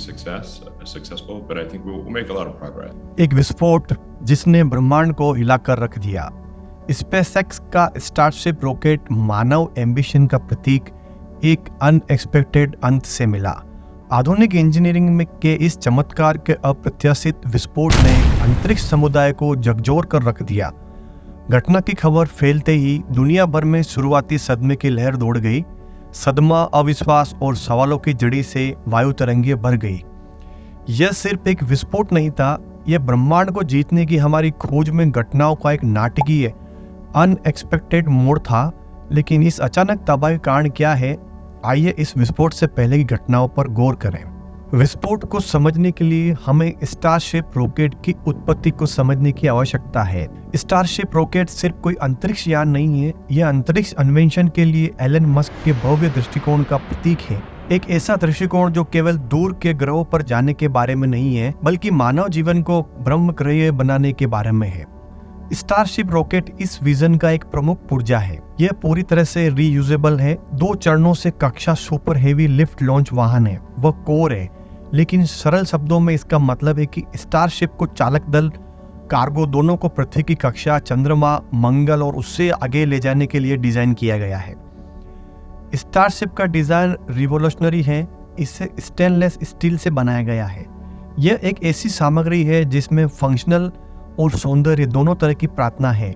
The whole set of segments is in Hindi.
successful, but I think we'll make a lot of progress. एक विस्फोट जिसने ब्रह्मांड को हिलाकर रख दिया। स्पेसएक्स का स्टारशिप रॉकेट मानव एम्बिशन का प्रतीक एक अनएक्सपेक्टेड अंत से मिला। आधुनिक इंजीनियरिंग में के इस चमत्कार के अप्रत्याशित विस्फोट ने अंतरिक्ष समुदाय को झकझोर कर रख दिया। घटना की खबर फैलते ही दुनिया भर में शुरुआती सदमे की लहर दौड़ गई। सदमा, अविश्वास और सवालों की जड़ी से वायु तरंगें भर गई। यह सिर्फ एक विस्फोट नहीं था, यह ब्रह्मांड को जीतने की हमारी खोज में घटनाओं का एक नाटकीय अनएक्सपेक्टेड मोड़ था। लेकिन इस अचानक तबाही का कारण क्या है, आइए इस विस्फोट से पहले की घटनाओं पर गौर करें। विस्फोट को समझने के लिए हमें स्टारशिप रॉकेट की उत्पत्ति को समझने की आवश्यकता है। स्टारशिप रॉकेट सिर्फ कोई अंतरिक्ष यान नहीं है, यह अंतरिक्ष अन्वेषण के लिए एलन मस्क के भव्य दृष्टिकोण का प्रतीक है। एक ऐसा दृष्टिकोण जो केवल दूर के ग्रहों पर जाने के बारे में नहीं है, बल्कि मानव जीवन को ब्रह्मग्रह बनाने के बारे में है। स्टारशिप रॉकेट इस विजन का एक प्रमुख पुर्जा है। यह पूरी तरह से रीयूजेबल है। 2 चरणों से कक्षा सुपर हेवी लिफ्ट लॉन्च वाहन है, वह कोर है। लेकिन सरल शब्दों में इसका मतलब है कि स्टारशिप को चालक दल, कार्गो दोनों को पृथ्वी की कक्षा, चंद्रमा, मंगल और उससे आगे ले जाने के लिए डिजाइन किया गया है। स्टारशिप का डिजाइन रिवोल्यूशनरी है। इसे स्टेनलेस स्टील से बनाया गया है। यह एक ऐसी सामग्री है जिसमें फंक्शनल और सौंदर्य दोनों तरह की प्रार्थना है।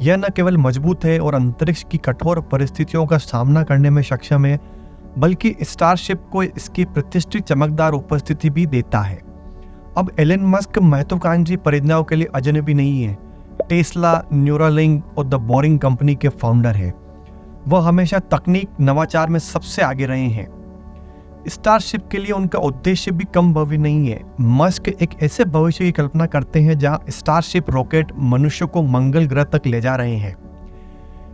यह न केवल मजबूत है और अंतरिक्ष की कठोर परिस्थितियों का सामना करने में सक्षम है, बल्कि स्टारशिप को इसकी प्रतिष्ठित चमकदार उपस्थिति भी देता है। अब एलन मस्क महत्वाकांक्षी परियोजनाओं के लिए अजनबी नहीं है। टेस्ला, न्यूरालिंक और द बोरिंग कंपनी के फाउंडर है। वह हमेशा तकनीक नवाचार में सबसे आगे रहे हैं। स्टारशिप के लिए उनका उद्देश्य भी कम भव्य नहीं है। मस्क एक ऐसे भविष्य की कल्पना करते हैं जहां स्टारशिप रॉकेट मनुष्य को मंगल ग्रह तक ले जा रहे हैं,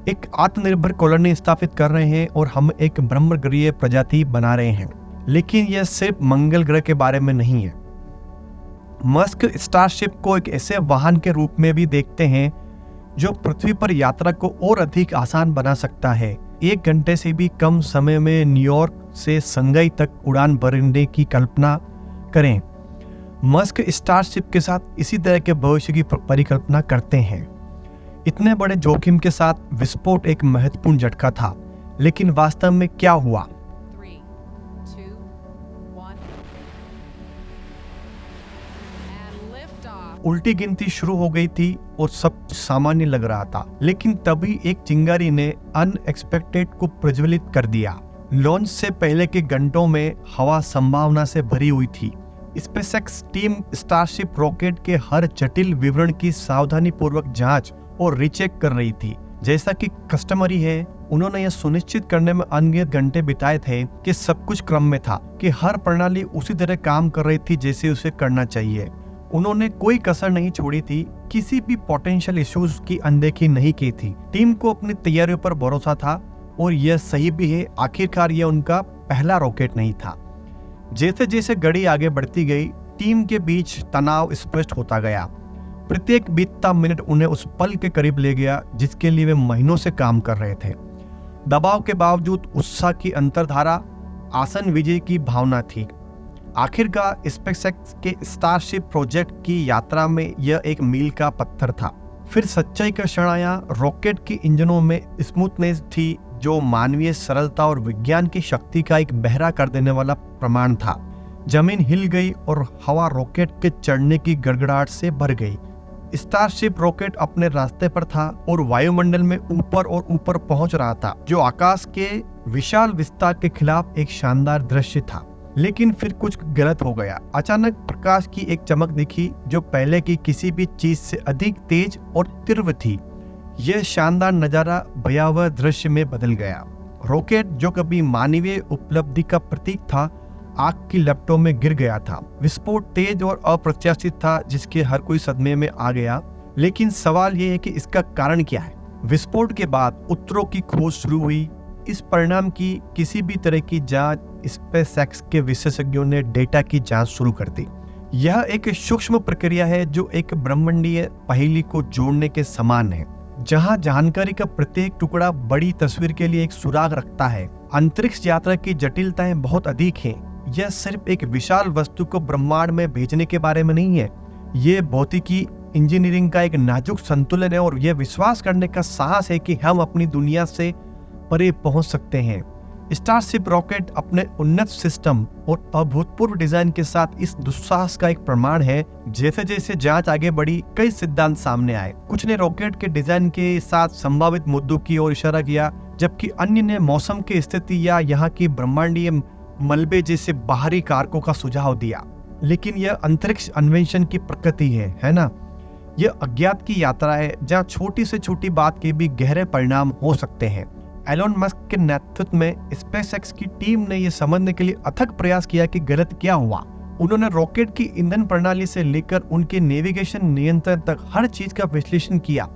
एक आत्मनिर्भर कॉलोनी स्थापित कर रहे हैं और हम एक ब्रह्मग्रहीय प्रजाति बना रहे हैं। लेकिन यह सिर्फ मंगल ग्रह के बारे में नहीं है। मस्क स्टारशिप को एक ऐसे वाहन के रूप में भी देखते हैं जो पृथ्वी पर यात्रा को और अधिक आसान बना सकता है। 1 घंटे से भी कम समय में न्यूयॉर्क से संघाई तक उड़ान भरने की कल्पना करें। मस्क स्टारशिप के साथ इसी तरह के भविष्य की परिकल्पना करते हैं। इतने बड़े जोखिम के साथ विस्फोट एक महत्वपूर्ण झटका था, लेकिन वास्तव में क्या हुआ? 3, 2, 1 and lift off. उल्टी गिनती शुरू हो गई थी और सब सामान्य लग रहा था, लेकिन तभी एक चिंगारी ने अनएक्सपेक्टेड को प्रज्वलित कर दिया। लॉन्च से पहले के घंटों में हवा संभावना से भरी हुई थी। स्पेसएक्स टीम स्टारशिप रॉकेट के हर जटिल विवरण की सावधानीपूर्वक जांच और रीचेक कर रही थी। जैसा कि कस्टमरी है, उन्होंने यह सुनिश्चित करने में अनगिनत घंटे बिताए थे कि सब कुछ क्रम में था, कि हर प्रणाली उसी तरह काम कर रही थी जैसे उसे करना चाहिए। उन्होंने कोई कसर नहीं छोड़ी थी, किसी भी पोटेंशियल इश्यूज की अनदेखी नहीं की थी। टीम को अपनी तैयारियों पर भरोसा था और यह सही भी है। आखिरकार यह उनका पहला रॉकेट नहीं था। जैसे जैसे घड़ी आगे बढ़ती गई, टीम के बीच तनाव स्पष्ट होता गया। प्रत्येक बीतता मिनट उन्हें उस पल के करीब ले गया जिसके लिए वे महीनों से काम कर रहे थे। दबाव के बावजूद उत्साह की अंतर्धारा, आसन विजय की भावना थी। आखिरकार स्पेसएक्स के स्टारशिप प्रोजेक्ट की यात्रा में यह एक मील का पत्थर था। फिर सच्चाई का क्षण आया। रॉकेट की इंजनों में स्मूथनेस थी जो मानवीय सरलता और विज्ञान की शक्ति का एक बहरा कर देने वाला प्रमाण था। जमीन हिल गई और हवा रॉकेट के चढ़ने की गड़गड़ाहट से भर गई। स्टारशिप रॉकेट अपने रास्ते पर था और वायुमंडल में ऊपर और ऊपर पहुंच रहा था, जो आकाश के विशाल विस्तार के खिलाफ एक शानदार दृश्य था। लेकिन फिर कुछ गलत हो गया। अचानक प्रकाश की एक चमक दिखी जो पहले की किसी भी चीज से अधिक तेज और तीव्र थी। यह शानदार नजारा भयावह दृश्य में बदल गया। रॉकेट जो कभी मानवीय उपलब्धि का प्रतीक था, आग की लपटों में गिर गया था। विस्फोट तेज और अप्रत्याशित था जिसके हर कोई सदमे में आ गया। लेकिन सवाल यह है कि इसका कारण क्या है? विस्फोट के बाद उत्तरों की खोज शुरू हुई। इस परिणाम की किसी भी तरह की जांच स्पेसएक्स के विशेषज्ञों ने डेटा की जांच शुरू कर दी। यह एक सूक्ष्म प्रक्रिया है जो एक ब्रह्मांडीय पहेली को जोड़ने के समान है, जहां जानकारी का प्रत्येक टुकड़ा बड़ी तस्वीर के लिए एक सुराग रखता है। अंतरिक्ष यात्रा की जटिलताएं बहुत अधिक हैं। यह सिर्फ एक विशाल वस्तु को ब्रह्मांड में भेजने के बारे में नहीं है। ये भौतिकी इंजीनियरिंग का एक नाजुक संतुलन है और यह विश्वास करने का साहस है कि हम अपनी दुनिया से परे पहुंच सकते हैं। स्टारशिप रॉकेट अपने उन्नत सिस्टम और अभूतपूर्व डिजाइन के साथ इस दुस्साहस का एक प्रमाण है। जैसे जैसे जांच आगे बढ़ी, कई सिद्धांत सामने आए। कुछ ने रॉकेट के डिजाइन के साथ संभावित मुद्दों की ओर इशारा किया, जबकि अन्य ने मौसम की स्थिति या यहाँ की ब्रह्मांडीय मलबे जैसे बाहरी कारकों का सुझाव दिया। लेकिन यह अंतरिक्ष अन्वेषण की प्रकृति है ना? यह अज्ञात की यात्रा है जहाँ छोटी से छोटी बात के भी गहरे परिणाम हो सकते हैं। एलोन मस्क के नेतृत्व में स्पेसएक्स की टीम ने यह समझने के लिए अथक प्रयास किया कि गलत क्या हुआ। उन्होंने रॉकेट की ईंधन प्रणाली से लेकर उनके नेविगेशन नियंत्रण तक हर चीज का विश्लेषण किया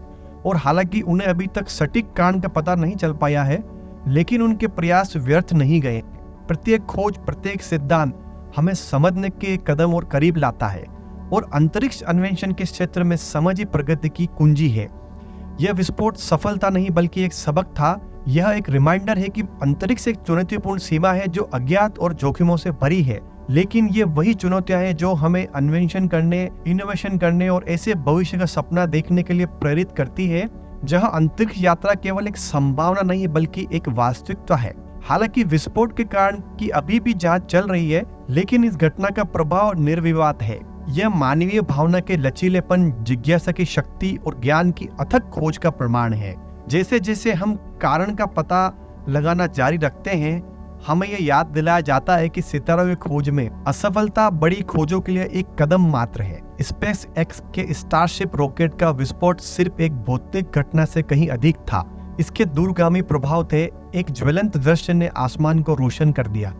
और हालांकि उन्हें अभी तक सटीक कारण का पता नहीं चल पाया है, लेकिन उनके प्रयास व्यर्थ नहीं गए। प्रत्येक खोज, प्रत्येक सिद्धांत हमें समझने के कदम और करीब लाता है और अंतरिक्ष अन्वेषण के क्षेत्र में समझ ही प्रगति की कुंजी है। यह विस्फोट सफलता नहीं बल्कि एक सबक था। यह एक रिमाइंडर है कि अंतरिक्ष एक चुनौतीपूर्ण सीमा है जो अज्ञात और जोखिमों से भरी है, लेकिन ये वही चुनौतियां हैं जो हमें अन्वेषण करने, इनोवेशन करने और ऐसे भविष्य का सपना देखने के लिए प्रेरित करती है जहां अंतरिक्ष यात्रा केवल एक संभावना नहीं बल्कि एक वास्तविकता है। हालांकि विस्फोट के कारण की अभी भी जांच चल रही है, लेकिन इस घटना का प्रभाव निर्विवाद है। यह मानवीय भावना के लचीलेपन, जिज्ञासा की शक्ति और ज्ञान की अथक खोज का प्रमाण है। जैसे जैसे हम कारण का पता लगाना जारी रखते हैं, हमें यह याद दिलाया जाता है कि सितारों की खोज में असफलता बड़ी खोजों के लिए एक कदम मात्र है। स्पेस एक्स के स्टारशिप रॉकेट का विस्फोट सिर्फ एक भौतिक घटना से कहीं अधिक था। इसके दूरगामी प्रभाव थे। एक ज्वलंत दृश्य ने आसमान को रोशन कर दिया,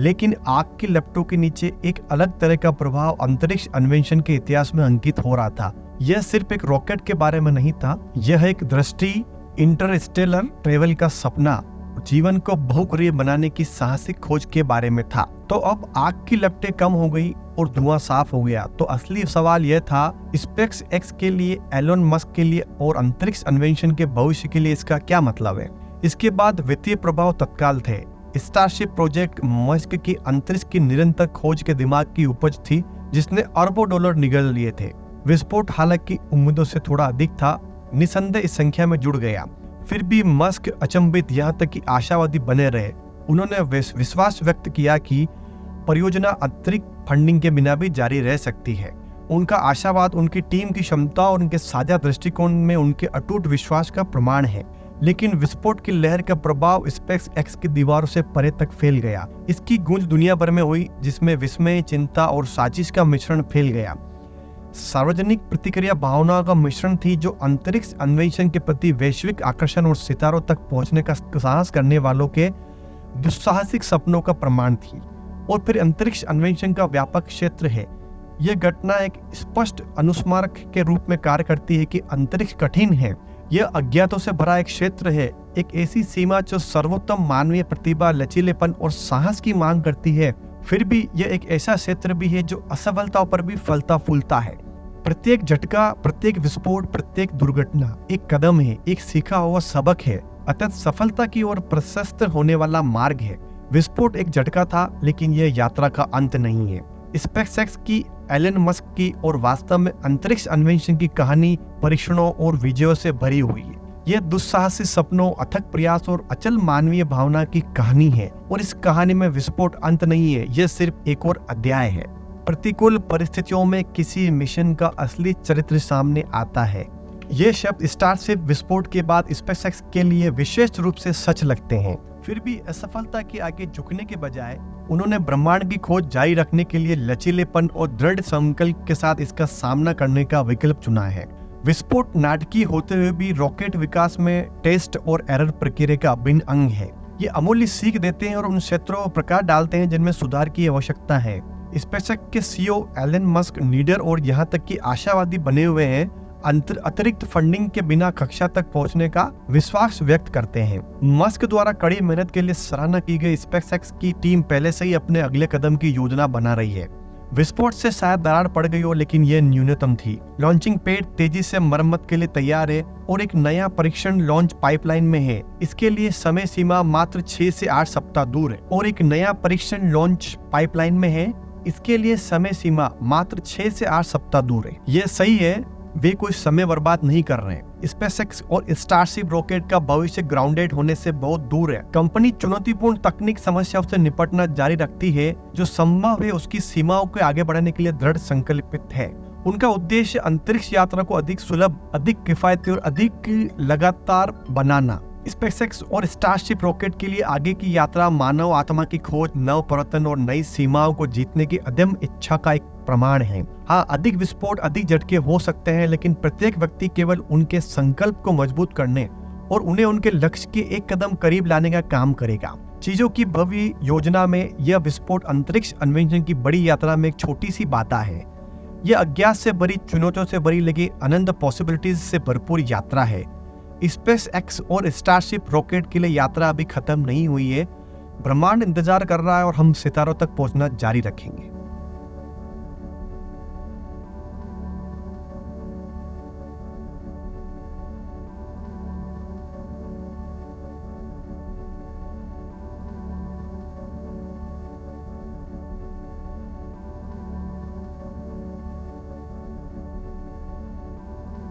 लेकिन आग की लपटों के नीचे एक अलग तरह का प्रभाव अंतरिक्ष अन्वेषण के इतिहास में अंकित हो रहा था। यह सिर्फ एक रॉकेट के बारे में नहीं था, यह एक दृष्टि, इंटरस्टेलर ट्रेवल का सपना, जीवन को बहुकरीय बनाने की साहसिक खोज के बारे में था। तो अब आग की लपटें कम हो गई और धुआं साफ हो गया। तो असली सवाल यह था, स्पेस एक्स के लिए, एलोन मस्क के लिए और अंतरिक्ष अन्वेषण के भविष्य के लिए इसका क्या मतलब है? इसके बाद वित्तीय प्रभाव तत्काल थे। स्टारशिप प्रोजेक्ट मस्क की अंतरिक्ष की निरंतर खोज के दिमाग की उपज थी, जिसने अरबों डॉलर निगल लिए थे। विस्फोट हालांकि उम्मीदों से थोड़ा अधिक था, निसंदेह इस संख्या में जुड़ गया। फिर भी मस्क अचंभित, यहाँ तक कि आशावादी बने रहे। उन्होंने विश्वास व्यक्त किया कि परियोजना अतिरिक्त फंडिंग के बिना भी जारी रह सकती है। उनका आशावाद उनकी टीम की क्षमता और उनके साझा दृष्टिकोण में उनके अटूट विश्वास का प्रमाण है। लेकिन विस्फोट की लहर का प्रभाव स्पेस एक्स की दीवारों से परे तक फैल गया। इसकी गूंज दुनिया भर में हुई, जिसमें विस्मय, चिंता और साजिश का मिश्रण फैल गया। सार्वजनिक प्रतिक्रिया भावनाओं का मिश्रण थी जो अंतरिक्ष अन्वेषण के प्रति वैश्विक आकर्षण और सितारों तक पहुंचने का साहस करने वालों के दुस्साहसिक सपनों का प्रमाण थी। और फिर अंतरिक्ष अन्वेषण का व्यापक क्षेत्र है। यह घटना एक स्पष्ट अनुस्मारक के रूप में कार्य करती है कि अंतरिक्ष कठिन है। यह अज्ञातों से भरा एक क्षेत्र है, एक ऐसी सीमा जो सर्वोत्तम मानवीय प्रतिभा, लचीलेपन और साहस की मांग करती है। फिर भी यह एक ऐसा क्षेत्र भी है जो असफलताओं पर भी फलता फूलता है। प्रत्येक झटका, प्रत्येक विस्फोट, प्रत्येक दुर्घटना एक कदम है, एक सीखा हुआ सबक है, अतः सफलता की ओर प्रशस्त होने वाला मार्ग है। विस्फोट एक झटका था, लेकिन यह यात्रा का अंत नहीं है। स्पेसएक्स की, एलन मस्क की और वास्तव में अंतरिक्ष अन्वेषण की कहानी परीक्षणों और विजयों से भरी हुई है। यह दुस्साहसी सपनों, अथक प्रयास और अचल मानवीय भावना की कहानी है। और इस कहानी में विस्फोट अंत नहीं है, यह सिर्फ एक और अध्याय है। प्रतिकूल परिस्थितियों में किसी मिशन का असली चरित्र सामने आता है। ये शब्द स्टारशिप विस्फोट के बाद स्पेसएक्स के लिए विशेष रूप से सच लगते हैं। फिर भी असफलता के आगे झुकने के बजाय उन्होंने ब्रह्मांड की खोज जारी रखने के लिए लचीलेपन और दृढ़ संकल्प के साथ इसका सामना करने का विकल्प चुना है। विस्फोट नाटकीय होते हुए भी रॉकेट विकास में टेस्ट और एरर प्रक्रिया का अभिन्न अंग है। ये अमूल्य सीख देते हैं और उन क्षेत्रों को प्रकाश डालते हैं जिनमें सुधार की आवश्यकता है। स्पेसएक्स के सीईओ एलन मस्क निडर और यहाँ तक कि आशावादी बने हुए हैं, अतिरिक्त फंडिंग के बिना कक्षा तक पहुंचने का विश्वास व्यक्त करते हैं। मस्क द्वारा कड़ी मेहनत के लिए सराहना की गई स्पेसएक्स की टीम पहले से ही अपने अगले कदम की योजना बना रही है। विस्फोट से शायद दरार पड़ गई हो, लेकिन यह न्यूनतम थी। लॉन्चिंग पैड तेजी से मरम्मत के लिए तैयार है और एक नया परीक्षण लॉन्च पाइपलाइन में है। इसके लिए समय सीमा मात्र 6 से 8 सप्ताह दूर है। और एक नया परीक्षण लॉन्च पाइपलाइन में है, इसके लिए समय सीमा मात्र 6 से 8 सप्ताह दूर है। यह सही है, वे कोई समय बर्बाद नहीं कर रहे हैं। स्पेसएक्स और स्टारशिप रॉकेट का भविष्य ग्राउंडेड होने से बहुत दूर है। कंपनी चुनौतीपूर्ण तकनीक समस्याओं से निपटना जारी रखती है, जो संभव है उसकी सीमाओं को आगे बढ़ाने के लिए दृढ़ संकल्पित है। उनका उद्देश्य अंतरिक्ष यात्रा को अधिक सुलभ, अधिक किफायती और अधिक लगातार बनाना। स्पेसएक्स और स्टारशिप रॉकेट के लिए आगे की यात्रा मानव आत्मा की खोज, नव परिवर्तन और नई सीमाओं को जीतने की अदम्य इच्छा का एक प्रमाण है। हाँ, अधिक विस्फोट, अधिक झटके हो सकते हैं, लेकिन प्रत्येक व्यक्ति केवल उनके संकल्प को मजबूत करने और उन्हें उनके लक्ष्य के एक कदम करीब लाने का काम करेगा। चीजों की भव्य योजना में यह विस्फोट अंतरिक्ष अन्वेषण की बड़ी यात्रा में एक छोटी सी बाधा है। यह अज्ञात से भरी, चुनौतियों से भरी, लेकिन अनंत पॉसिबिलिटीज से भरपूर यात्रा है। स्पेसएक्स और स्टारशिप रॉकेट के लिए यात्रा अभी खत्म नहीं हुई है। ब्रह्मांड इंतजार कर रहा है और हम सितारों तक पहुंचना जारी रखेंगे।